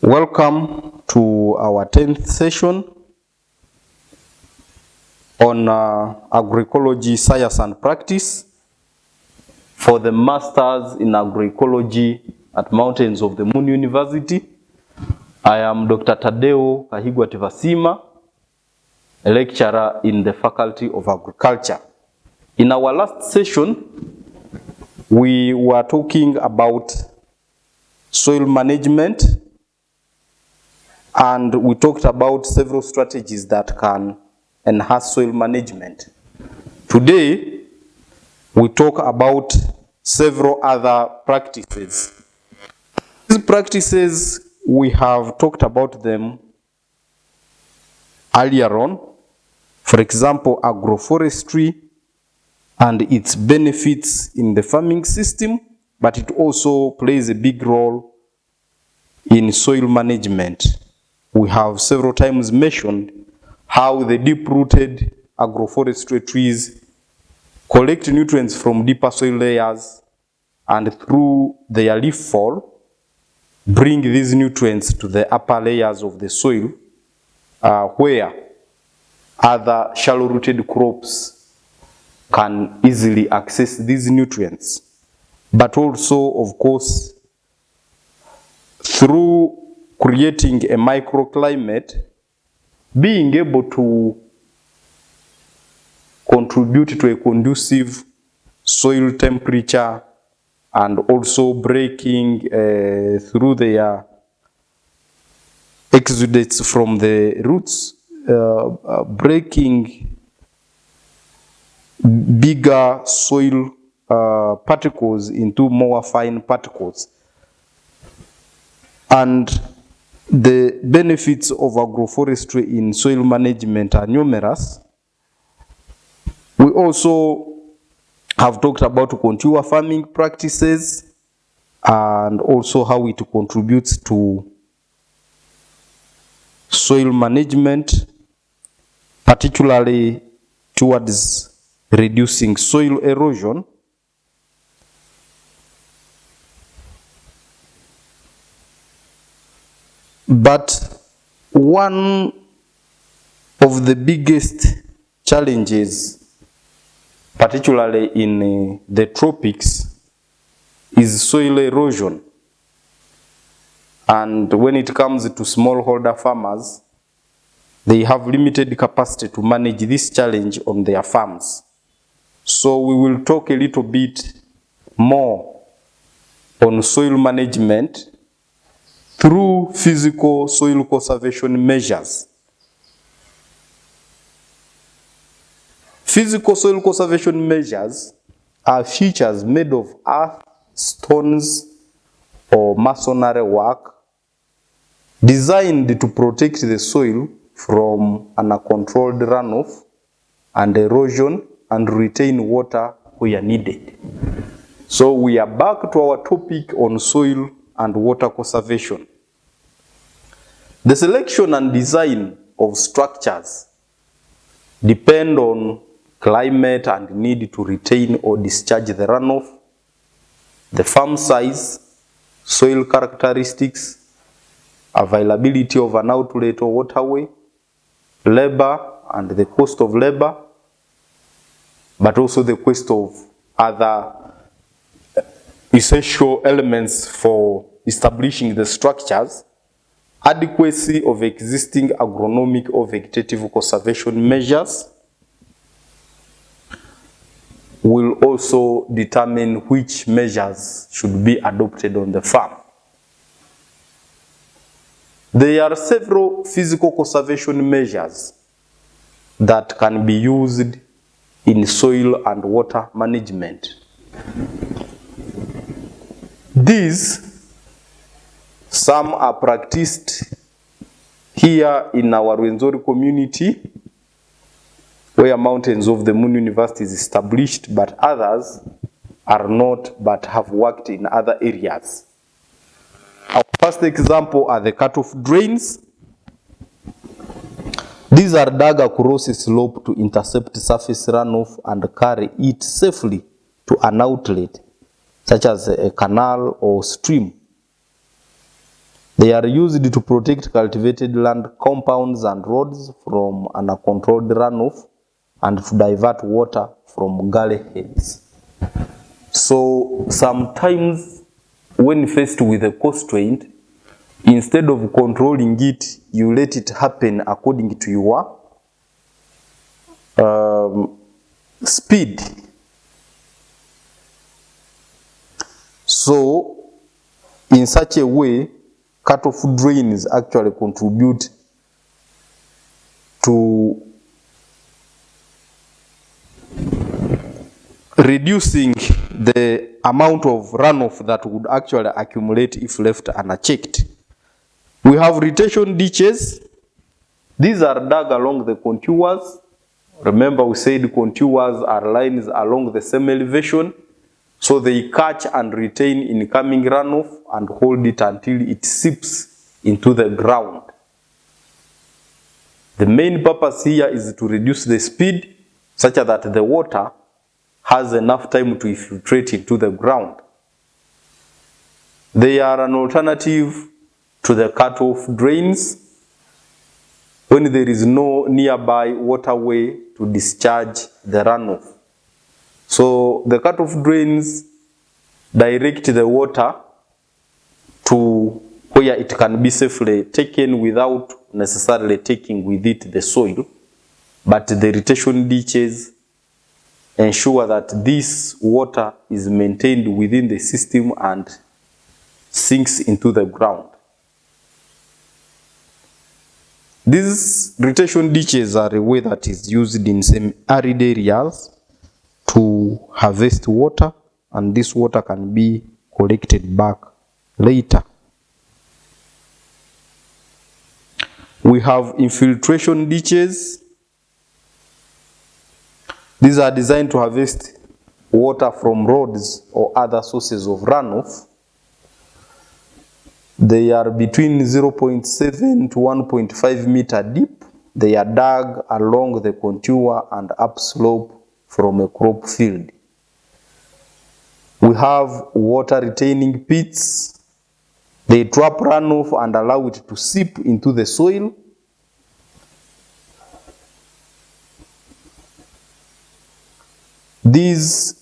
Welcome to our 10th session on Agroecology Science and Practice for the Masters in Agroecology at Mountains of the Moon University. I am Dr. Tadeo Kahigwa-Tevasima, a lecturer in the Faculty of Agriculture. In our last session, we were talking about soil management, and we talked about several strategies that can enhance soil management. Today, we talk about several other practices. These practices, we have talked about them earlier on. For example, agroforestry and its benefits in the farming system, but it also plays a big role in soil management. We have several times mentioned how the deep-rooted agroforestry trees collect nutrients from deeper soil layers and through their leaf fall, bring these nutrients to the upper layers of the soil where other shallow-rooted crops can easily access these nutrients. But also, of course, through creating a microclimate, being able to contribute to a conducive soil temperature, and also breaking through their exudates from the roots, breaking bigger soil particles into more fine particles. And the benefits of agroforestry in soil management are numerous. We also have talked about contour farming practices and also how it contributes to soil management, particularly towards reducing soil erosion. But one of the biggest challenges, particularly in the tropics, is soil erosion. And when it comes to smallholder farmers, they have limited capacity to manage this challenge on their farms. So we will talk a little bit more on soil management through physical soil conservation measures. Physical soil conservation measures are features made of earth, stones, or masonry work designed to protect the soil from uncontrolled runoff and erosion and retain water where needed. So we are back to our topic on soil and water conservation. The selection and design of structures depend on climate and need to retain or discharge the runoff, the farm size, soil characteristics, availability of an outlet or waterway, labor and the cost of labor, but also the cost of other essential elements for establishing the structures, adequacy of existing agronomic or vegetative conservation measures will also determine which measures should be adopted on the farm. There are several physical conservation measures that can be used in soil and water management. Some are practiced here in our Rwenzori community, where Mountains of the Moon University is established, but others are not, but have worked in other areas. Our first example are the cut-off drains. These are dug across a slope to intercept surface runoff and carry it safely to an outlet, such as a canal or stream. They are used to protect cultivated land compounds and roads from uncontrolled runoff and to divert water from gully heads. So sometimes when faced with a constraint, instead of controlling it, you let it happen according to your speed. So in such a way, cut-off drains actually contribute to reducing the amount of runoff that would actually accumulate if left unchecked. We have retention ditches. These are dug along the contours. Remember we said contours are lines along the same elevation, so they catch and retain incoming runoff and hold it until it seeps into the ground. The main purpose here is to reduce the speed such that the water has enough time to infiltrate into the ground. They are an alternative to the cut-off drains when there is no nearby waterway to discharge the runoff. So the cut-off drains direct the water to where it can be safely taken without necessarily taking with it the soil, but the retention ditches ensure that this water is maintained within the system and sinks into the ground. These retention ditches are a way that is used in semi-arid areas to harvest water, and this water can be collected back later. We have infiltration ditches. These are designed to harvest water from roads or other sources of runoff. They are between 0.7 to 1.5 meter deep. They are dug along the contour and upslope from a crop field. We have water retaining pits. They trap runoff and allow it to seep into the soil. These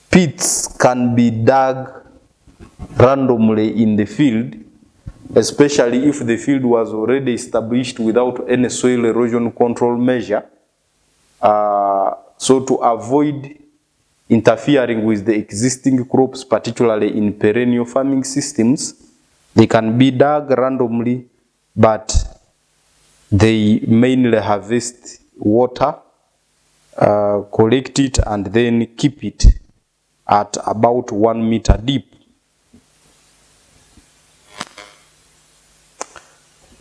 pits can be dug randomly in the field, especially if the field was already established without any soil erosion control measure. So to avoid interfering with the existing crops, particularly in perennial farming systems, they can be dug randomly, but they mainly harvest water, collect it, and then keep it at about 1 meter deep.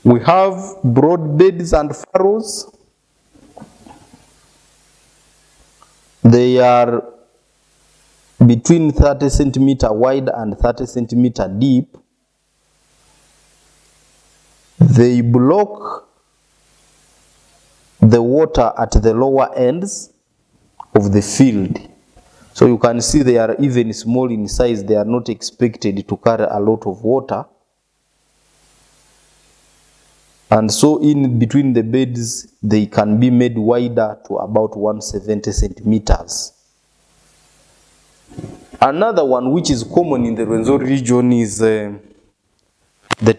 We have broad beds and furrows. They are between 30 centimeter wide and 30 centimeter deep. They block the water at the lower ends of the field. So you can see they are even small in size. They are not expected to carry a lot of water. And so in between the beds, they can be made wider to about 170 centimeters. Another one which is common in the Rwenzori region is the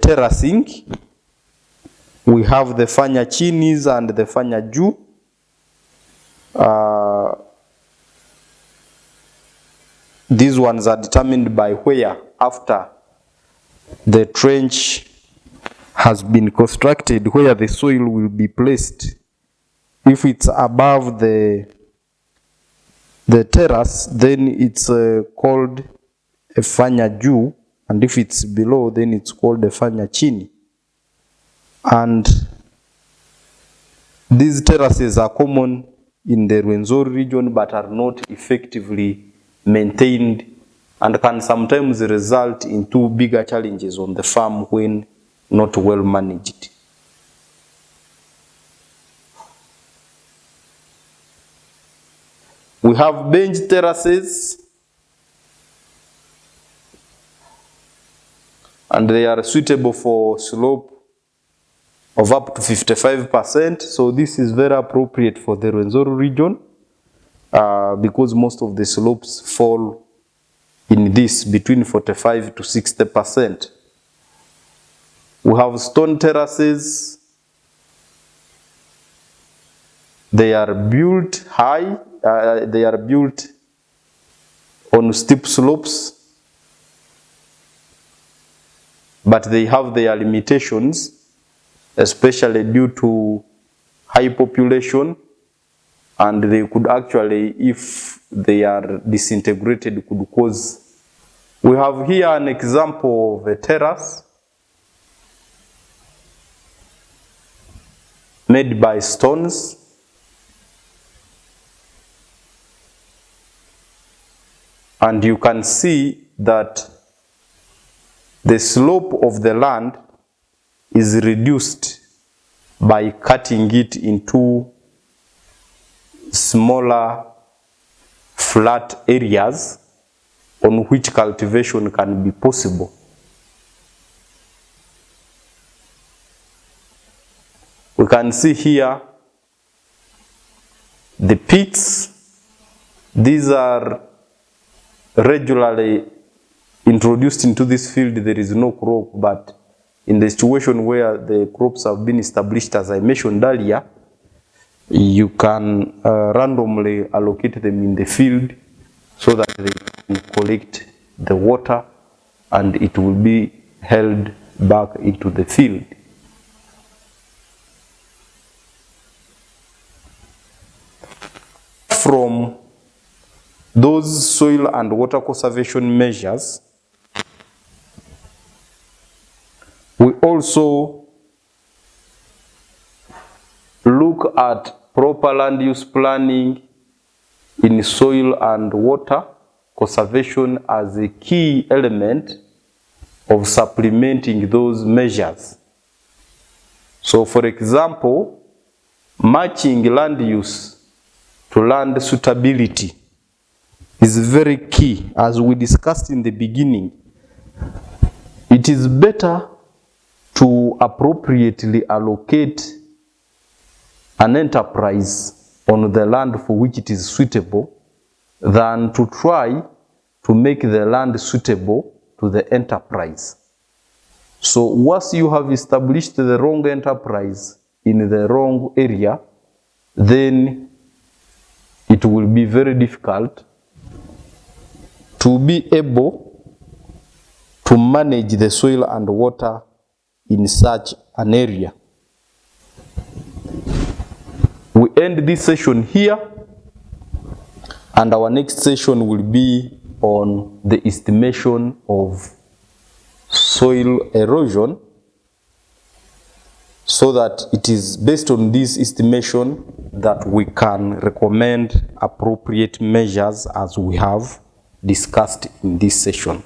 terracing. We have the fanya chinis and the fanya juu. These ones are determined by where, after the trench has been constructed, where the soil will be placed. If it's above the terrace, then it's called a fanya juu, and if it's below, then it's called a fanya chini. And these terraces are common in the Rwenzori region but are not effectively maintained and can sometimes result in two bigger challenges on the farm when not well managed. We have bench terraces. and they are suitable for slope of up to 55%. So this is very appropriate for the Rwenzori region because most of the slopes fall in this between 45 to 60%. We have stone terraces. They are built high, they are built on steep slopes, but they have their limitations, especially due to high population, and they could actually, if they are disintegrated, could cause. We have here an example of a terrace made by stones. And you can see that the slope of the land is reduced by cutting it into smaller flat areas on which cultivation can be possible. We can see here the pits. These are regularly introduced into this field. There is no crop, but in the situation where the crops have been established, as I mentioned earlier, you can randomly allocate them in the field so that they can collect the water and it will be held back into the field. From those soil and water conservation measures, we also look at proper land use planning in soil and water conservation as a key element of supplementing those measures. So, for example, matching land use to land suitability is very key. As we discussed in the beginning, it is better to appropriately allocate an enterprise on the land for which it is suitable than to try to make the land suitable to the enterprise. So once you have established the wrong enterprise in the wrong area, then it will be very difficult to be able to manage the soil and water in such an area. We end this session here, and our next session will be on the estimation of soil erosion, so that it is based on this estimation that we can recommend appropriate measures as we have discussed in this session.